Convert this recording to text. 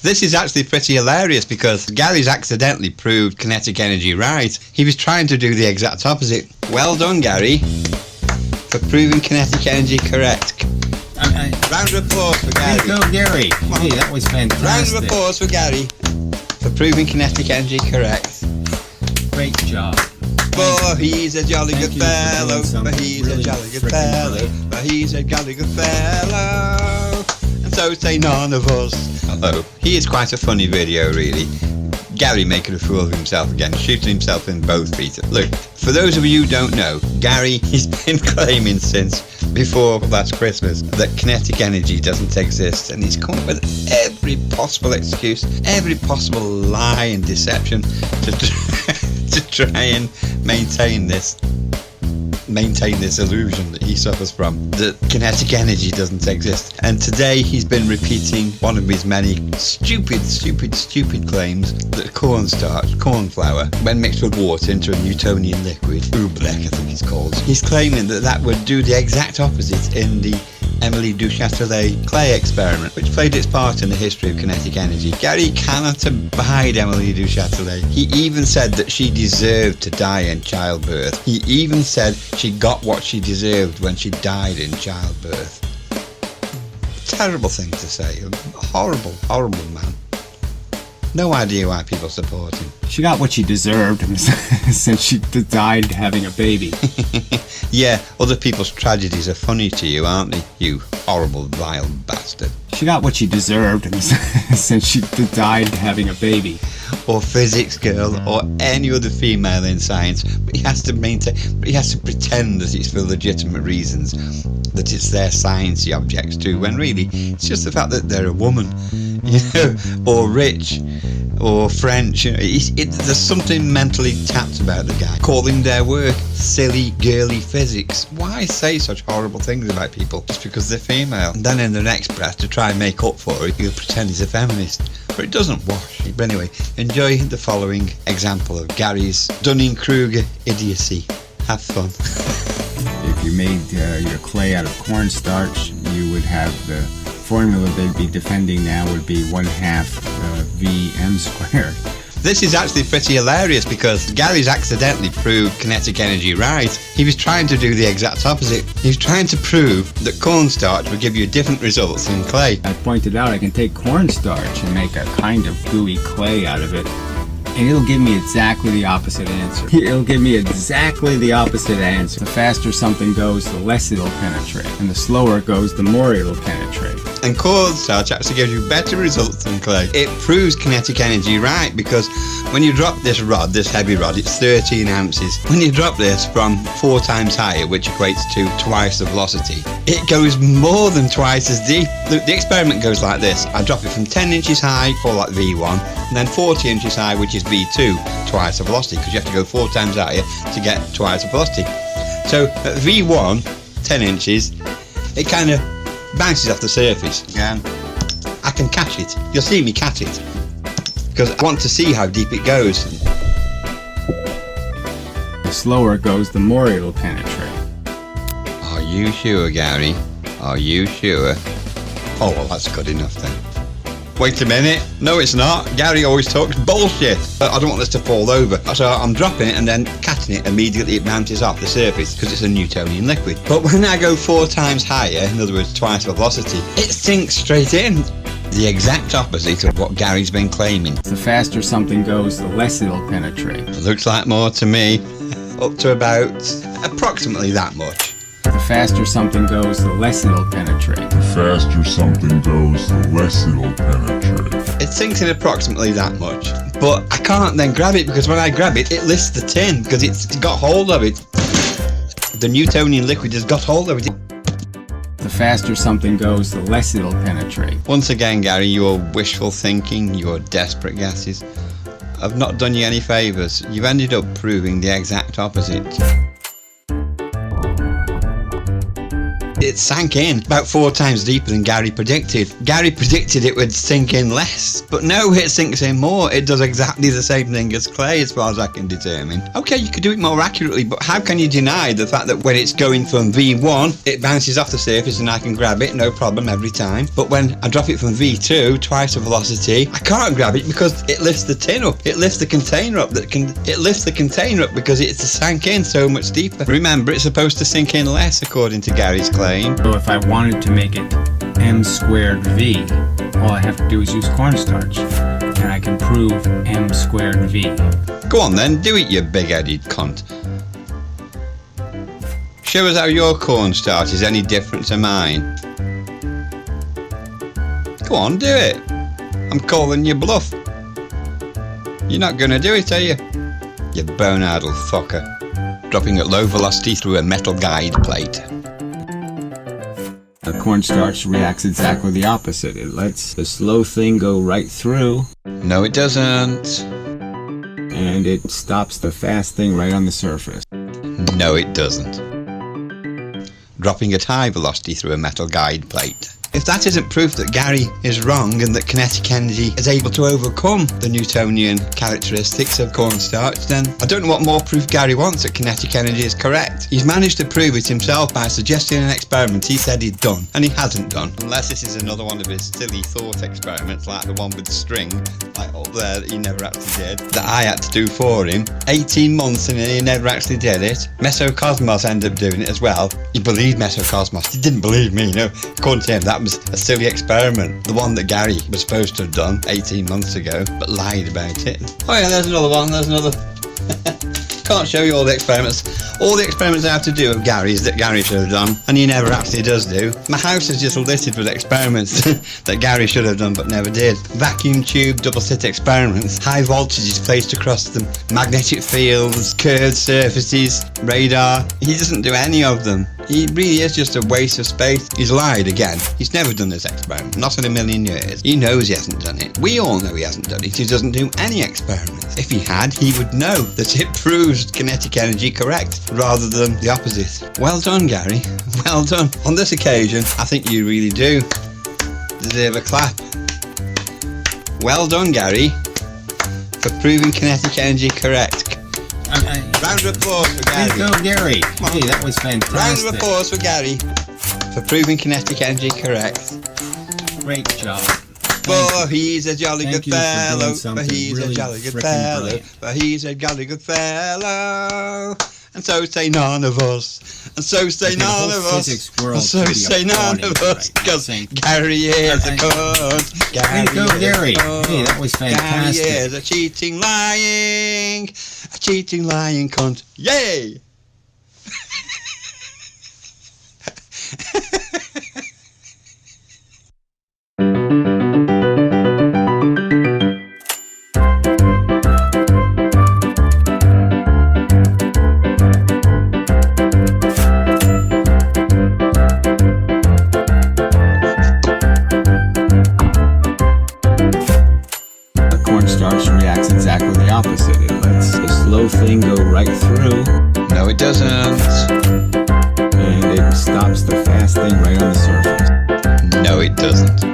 This is actually pretty hilarious because Gary's accidentally proved kinetic energy right. He was trying to do the exact opposite. Well done, Gary, for proving kinetic energy correct. Round of applause for Gary. There you go, Gary. Hey, that was fantastic. Round of applause for Gary for proving kinetic energy correct. Great job. For he's a jolly good fellow, but he's a jolly good fellow, but he's a jolly good fellow, and so say none of us. Hello. He is quite a funny video, really. Gary making a fool of himself again, shooting himself in both feet. Look, for those of you who don't know, Gary, he's been claiming since before last Christmas that kinetic energy doesn't exist, and he's come up with every possible excuse, every possible lie and deception to try and maintain this illusion that he suffers from, that kinetic energy doesn't exist. And today he's been repeating one of his many stupid claims that cornstarch, corn flour, when mixed with water into a Newtonian liquid, BROUGH I think it's called, he's claiming that would do the exact opposite in the Emilie Du Chatelet clay experiment, which played its part in the history of kinetic energy. Gary cannot abide Emilie Du Chatelet. He even said that she deserved to die in childbirth. He even said she got what she deserved when she died in childbirth. Terrible thing to say. Horrible man. No idea why people support him. She got what she deserved since she died having a baby. Yeah, other people's tragedies are funny to you, aren't they? You horrible, vile bastard. She got what she deserved since she died having a baby. Or physics girl, or any other female in science, but he has to pretend that it's for legitimate reasons, that it's their science he objects to, when really it's just the fact that they're a woman, you know, or rich, or French. You know, there's something mentally tapped about the guy. Calling their work silly, girly physics. Why say such horrible things about people just because they're female? And then in the next breath, to try and make up for it, he'll pretend he's a feminist. But it doesn't wash. But anyway, enjoy the following example of Gary's Dunning-Kruger idiocy. Have fun. If you made your clay out of cornstarch, you would have the formula they'd be defending now would be 1/2 Vm squared. This is actually pretty hilarious because Gary's accidentally proved kinetic energy right. He was trying to do the exact opposite. He was trying to prove that cornstarch would give you different results than clay. I pointed out I can take cornstarch and make a kind of gooey clay out of it, and it'll give me exactly the opposite answer. It'll give me exactly the opposite answer. The faster something goes, the less it'll penetrate, and the slower it goes, the more it'll penetrate. And cornstarch actually gives you better results than clay. It proves kinetic energy right because when you drop this rod, this heavy rod, it's 13 ounces. When you drop this from 4 times higher, which equates to twice the velocity, it goes more than twice as deep. The experiment goes like this. I drop it from 10 inches high, call that V1, and then 40 inches high, which is V2, twice the velocity, because you have to go 4 times higher to get twice the velocity. So at V1, 10 inches, it kind of bounces off the surface, and I can catch it. You'll see me catch it because I want to see how deep it goes. The slower it goes, the more it'll penetrate. Are you sure, Gary? Are you sure? Oh, well, that's good enough then. Wait a minute. No, it's not. Gary always talks bullshit. I don't want this to fall over. So I'm dropping it and then catching it. Immediately it bounces off the surface because it's a Newtonian liquid. But when I go 4 times higher, in other words, twice the velocity, it sinks straight in. The exact opposite of what Gary's been claiming. The faster something goes, the less it'll penetrate. It looks like more to me. Up to about approximately that much. The faster something goes, the less it'll penetrate. The faster something goes, the less it'll penetrate. It sinks in approximately that much. But I can't then grab it because when I grab it, it lifts the tin because it's got hold of it. The Newtonian liquid has got hold of it. The faster something goes, the less it'll penetrate. Once again, Gary, your wishful thinking, your desperate guesses have not done you any favours. You've ended up proving the exact opposite. it sank in about 4 times deeper than Gary predicted. Gary predicted it would sink in less, but no, it sinks in more. It does exactly the same thing as clay as far as I can determine. Okay, you could do it more accurately, but how can you deny the fact that when it's going from V1, it bounces off the surface and I can grab it, no problem every time. But when I drop it from V2, twice the velocity, I can't grab it because it lifts the tin up. It lifts the container up. It lifts the container up because it's sank in so much deeper. Remember, it's supposed to sink in less according to Gary's claim. So if I wanted to make it m squared v, all I have to do is use cornstarch, and I can prove m squared v. Go on then, do it, you big-headed cunt. Show us how your cornstarch is any different to mine. Go on, do it. I'm calling you bluff. You're not gonna do it, are you? You bone-addled fucker. Dropping at low velocity through a metal guide plate. The cornstarch reacts exactly the opposite. It lets the slow thing go right through. No, it doesn't. And it stops the fast thing right on the surface. No, it doesn't. Dropping at high velocity through a metal guide plate. If that isn't proof that Gary is wrong and that kinetic energy is able to overcome the Newtonian characteristics of cornstarch, then I don't know what more proof Gary wants that kinetic energy is correct. He's managed to prove it himself by suggesting an experiment he said he'd done, and he hasn't done. Unless this is another one of his silly thought experiments, like the one with string, like up there, that he never actually did, that I had to do for him. 18 months and he never actually did it. Mesocosmos ended up doing it as well. He believed Mesocosmos. He didn't believe me, no. According to him, that was a silly experiment. The one that Gary was supposed to have done 18 months ago, but lied about it. Oh yeah, there's another one, there's another. Can't show you all the experiments. All the experiments I have to do of Gary's that Gary should have done, and he never actually does do. My house is just littered with experiments that Gary should have done but never did. Vacuum tube, double slit experiments, high voltages placed across them, magnetic fields, curved surfaces, radar. He doesn't do any of them. He really is just a waste of space. He's lied again. He's never done this experiment, not in a million years. He knows he hasn't done it. We all know he hasn't done it. He doesn't do any experiments. If he had, he would know that it proves kinetic energy correct, rather than the opposite. Well done, Gary. Well done. On this occasion, I think you really do deserve a clap. Well done, Gary, for proving kinetic energy correct. Round of applause for Gary. There you go, Gary. Hey, that was fantastic. Round of applause for Gary for proving kinetic energy correct. Great job. For he's a jolly good fellow. For he's really a jolly good frickin' fellow. brilliant. For he's a jolly good fellow. And so say none of us. And so say none of us. And so say none of us. Because Gary is a cunt. There you go, Gary. Hey, that was fantastic. Gary is a cheating, lying cunt. Yay! Cornstarch reacts exactly the opposite. It lets the slow thing go right through. No, it doesn't. And it stops the fast thing right on the surface. No, it doesn't.